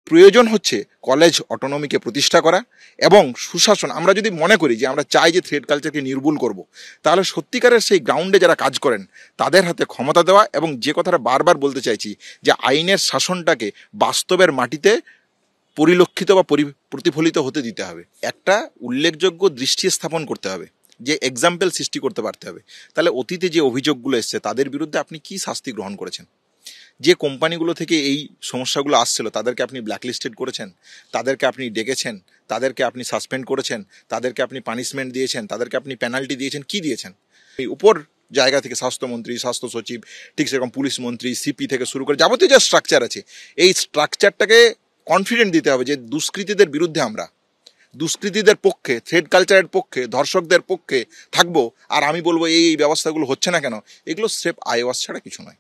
প্রয়োজন হচ্ছে কলেজ অটোনমিকে প্রতিষ্ঠা করা এবং সুশাসন। আমরা যদি মনে করি যে আমরা চাই যে থ্রেড কালচারকে নির্মূল করব, তাহলে সত্যিকারের সেই গ্রাউন্ডে যারা কাজ করেন তাদের হাতে ক্ষমতা দেওয়া, এবং যে কথাটা বারবার বলতে চাইছি যে আইনের শাসনটাকে বাস্তবের মাটিতে পরিলক্ষিত বা প্রতিফলিত হতে দিতে হবে। একটা উল্লেখযোগ্য দৃষ্টি স্থাপন করতে হবে, যে এক্সাম্পল সৃষ্টি করতে পারতে হবে। তাহলে অতীতে যে অভিযোগগুলো এসছে তাদের বিরুদ্ধে আপনি কি শাস্তি গ্রহণ করেছেন? যে কোম্পানিগুলো থেকে এই সমস্যাগুলো আসছিল তাদেরকে আপনি ব্ল্যাকলিস্টেড করেছেন, তাদেরকে আপনি ডেকেছেন, তাদেরকে আপনি সাসপেন্ড করেছেন, তাদেরকে আপনি পানিশমেন্ট দিয়েছেন, তাদেরকে আপনি পেনাল্টি দিয়েছেন, কি দিয়েছেন? এই উপর জায়গা থেকে স্বাস্থ্যমন্ত্রী, স্বাস্থ্য সচিব, ঠিক সেরকম পুলিশ মন্ত্রী, সিপি থেকে শুরু করে যাবতীয় যা স্ট্রাকচার আছে, এই স্ট্রাকচারটাকে কনফিডেন্ট দিতে হবে যে দুষ্কৃতীদের বিরুদ্ধে আমরা, দুষ্কৃতীদের পক্ষে, থ্রেড কালচারের পক্ষে, ধর্ষকদের পক্ষে থাকবো। আর আমি বলবো এই ব্যবস্থাগুলো হচ্ছে না কেন, এগুলো স্রেফ আইওয়াস ছাড়া কিছু নয়।